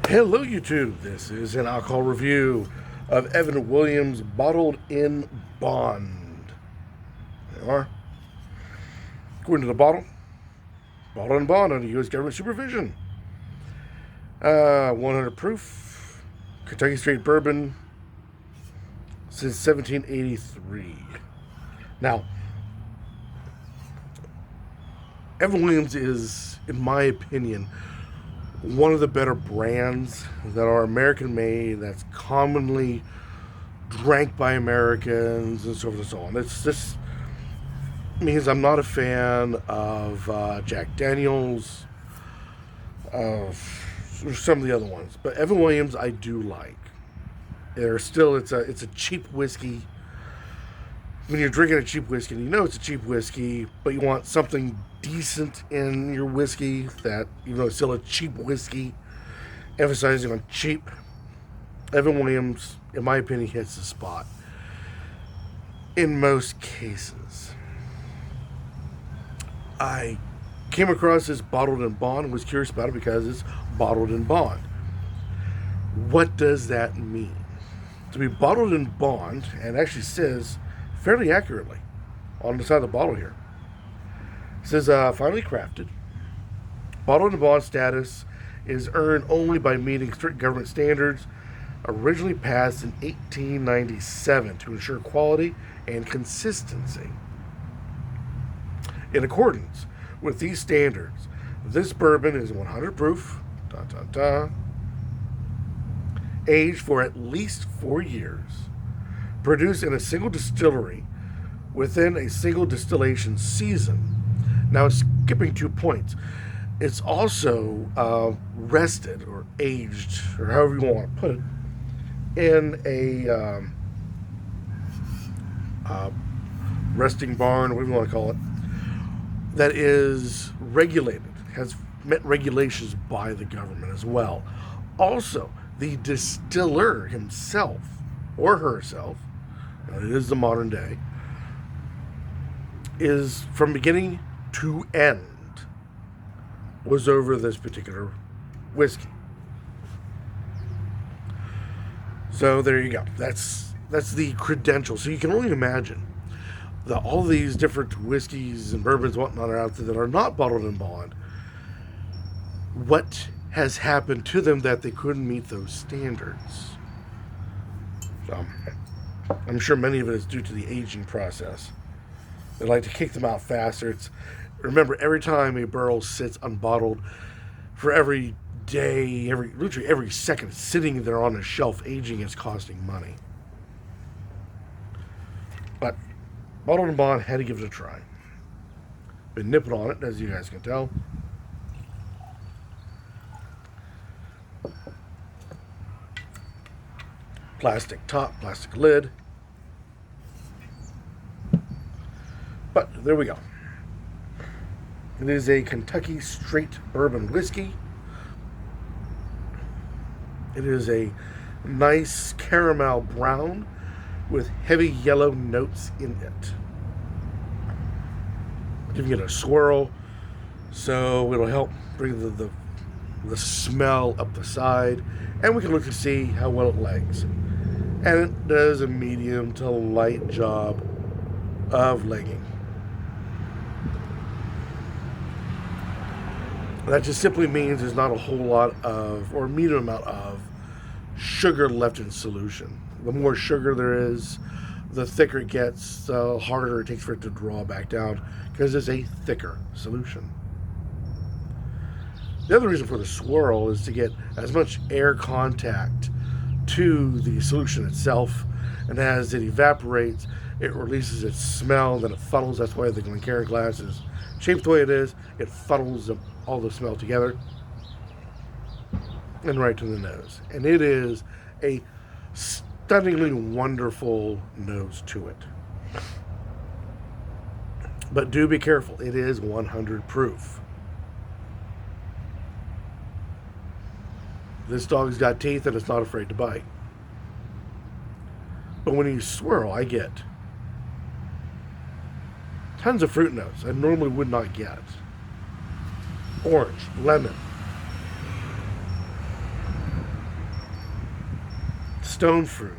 Hello, YouTube. This is an alcohol review of Evan Williams Bottled in Bond. There you are. According to the bottled in bond under U.S. government supervision. 100 proof, Kentucky straight bourbon since 1783. Now, Evan Williams is, in my opinion, one of the better brands that are American made, that's commonly drank by Americans, and so forth and so on. This means I'm not a fan of Jack Daniels, some of the other ones, but Evan Williams I do like. It's a cheap whiskey. When you're drinking a cheap whiskey, you know it's a cheap whiskey, but you want something decent in your whiskey that, even though it's still a cheap whiskey, emphasizing on cheap. Evan Williams, in my opinion, hits the spot in most cases. I came across this bottled in bond and was curious about it because it's bottled in bond. What does that mean? To be bottled in bond, and actually says fairly accurately on the side of the bottle here. It says, finally crafted. Bottled in bond status is earned only by meeting strict government standards originally passed in 1897 to ensure quality and consistency. In accordance with these standards, this bourbon is 100 proof, aged for at least 4 years, produced in a single distillery within a single distillation season. Now, it's skipping 2 points. It's also rested or aged, or however you want to put it, in a resting barn, whatever you want to call it, that is regulated, has met regulations by the government as well. Also, the distiller himself or herself, it is the modern day, is from beginning to end was over this particular whiskey. So there you go. That's the credential. So you can only imagine that all these different whiskeys and bourbons and whatnot are out there that are not bottled in bond. What has happened to them that they couldn't meet those standards? So I'm sure many of it is due to the aging process. They like to kick them out faster. Remember, every time a barrel sits unbottled, for every day, literally every second sitting there on a shelf aging is costing money. But bottled in bond, had to give it a try. Been nipping on it, as you guys can tell. Plastic top, plastic lid. But there we go. It is a Kentucky straight bourbon whiskey. It is a nice caramel brown with heavy yellow notes in it. Giving it a swirl, so it'll help bring the smell up the side, and we can look to see how well it legs. And it does a medium to light job of legging. That just simply means there's not a whole lot of, or medium amount of, sugar left in solution. The more sugar there is, the thicker it gets, the harder it takes for it to draw back down, because it's a thicker solution. The other reason for the swirl is to get as much air contact to the solution itself, and as it evaporates, it releases its smell, then it funnels. That's why the Glencairn glass is shaped the way it is. It funnels all the smell together and right to the nose. And it is a stunningly wonderful nose to it. But do be careful. It is 100 proof. This dog's got teeth and it's not afraid to bite. But when you swirl, I get tons of fruit notes I normally would not get. Orange, lemon, stone fruit,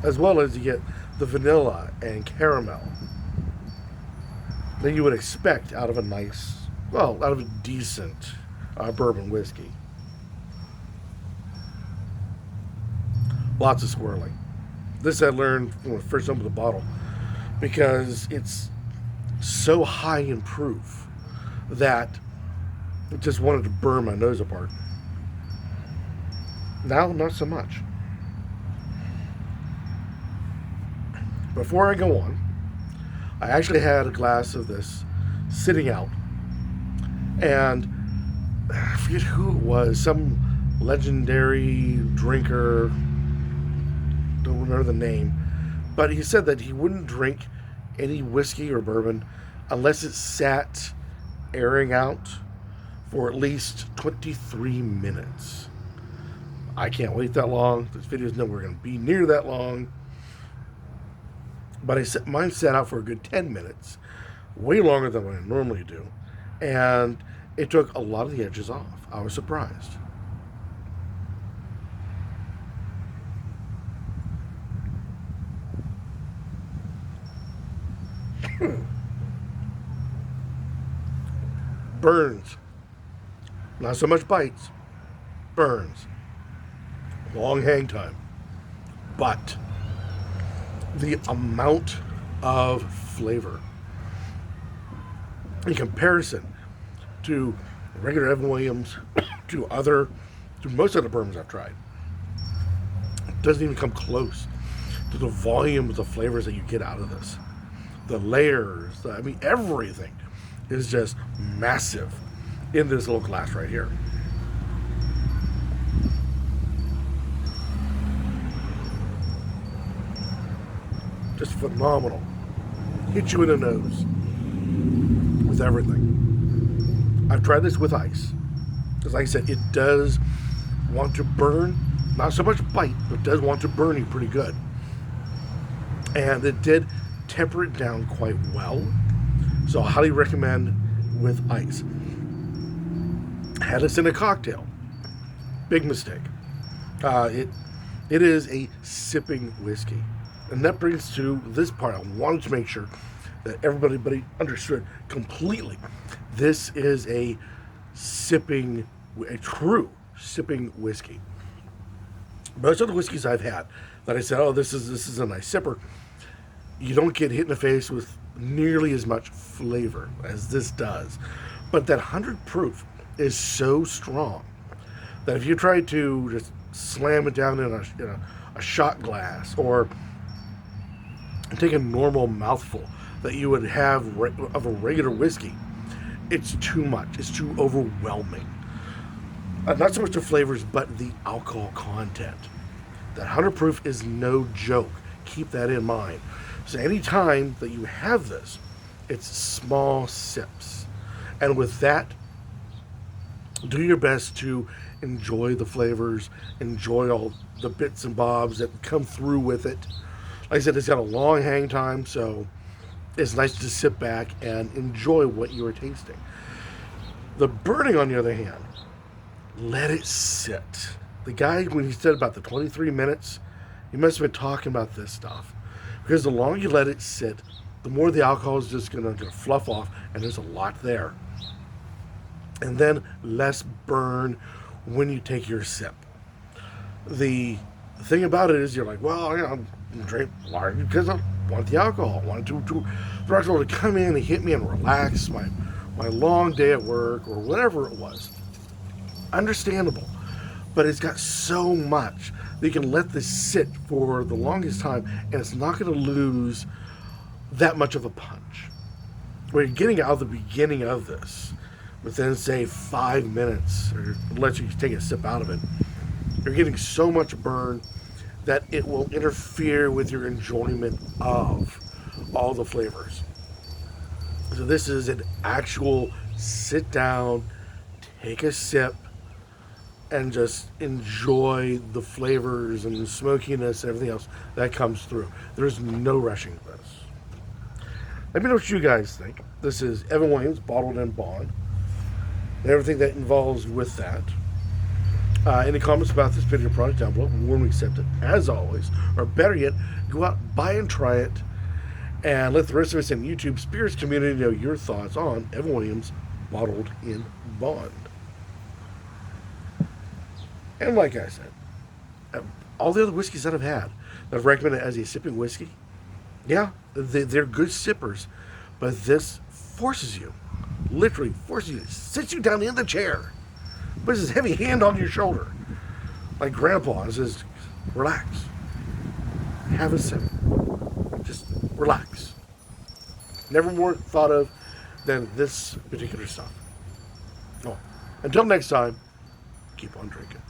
as well as you get the vanilla and caramel that you would expect out of a nice, well, out of a decent bourbon whiskey. Lots of swirling. This I learned when I first opened the bottle because it's so high in proof that it just wanted to burn my nose apart. Now, not so much. Before I go on, I actually had a glass of this sitting out, and I forget who it was, some legendary drinker, don't remember the name, but he said that he wouldn't drink any whiskey or bourbon unless it sat airing out for at least 23 minutes. I can't wait that long. This video's never going to be near that long. But mine sat out for a good 10 minutes, way longer than what I normally do. And it took a lot of the edges off. I was surprised. Burns. Not so much bites. Burns. Long hang time. But the amount of flavor in comparison to regular Evan Williams, to most of the bourbons I've tried, it doesn't even come close to the volume of the flavors that you get out of this. The layers, everything is just massive in this little glass right here. Just phenomenal. Hit you in the nose with everything. I've tried this with ice. Because like I said, it does want to burn. Not so much bite, but does want to burn you pretty good. And it did temper it down quite well. So I highly recommend with ice. Had this in a cocktail. Big mistake. It is a sipping whiskey. And that brings to this part. I wanted to make sure that everybody understood completely. This is a true sipping whiskey. Most of the whiskeys I've had that I said, oh, this is a nice sipper, you don't get hit in the face with nearly as much flavor as this does. But that 100 proof is so strong that if you try to just slam it down in a shot glass or take a normal mouthful that you would have of a regular whiskey, it's too much. It's too overwhelming. Not so much the flavors, but the alcohol content. That 100 proof is no joke. Keep that in mind. So anytime that you have this, it's small sips. And with that, do your best to enjoy the flavors, enjoy all the bits and bobs that come through with it. Like I said, it's got a long hang time, so it's nice to sit back and enjoy what you are tasting. The burning, on the other hand, let it sit. The guy, when he said about the 23 minutes, he must have been talking about this stuff. Because the longer you let it sit, the more the alcohol is just going to fluff off, and there's a lot there. And then less burn when you take your sip. The thing about it is you're like, well, I'm drink large because I want the alcohol. I wanted the alcohol to come in and hit me and relax my long day at work or whatever it was. Understandable. But it's got so much that you can let this sit for the longest time and it's not going to lose that much of a punch. Where you're getting out of the beginning of this within, say, 5 minutes, or let you take a sip out of it, you're getting so much burn that it will interfere with your enjoyment of all the flavors. So this is an actual sit down, take a sip, and just enjoy the flavors and the smokiness and everything else that comes through. There's no rushing this. Let me know what you guys think. This is Evan Williams, Bottled and Bond, and everything that involves with that. Any comments about this particular product down below, warmly accepted as always. Or better yet, go out, buy and try it, and let the rest of us in YouTube spirits community know your thoughts on Evan Williams Bottled in Bond. And like I said, all the other whiskeys that I've had that I've recommended as a sipping whiskey, yeah, they're good sippers, but this forces you, literally forces you, sits you down in the chair, puts his heavy hand on your shoulder, like Grandpa, and says, relax, have a sip, just relax. Never more thought of than this particular stuff. Oh, until next time, keep on drinking.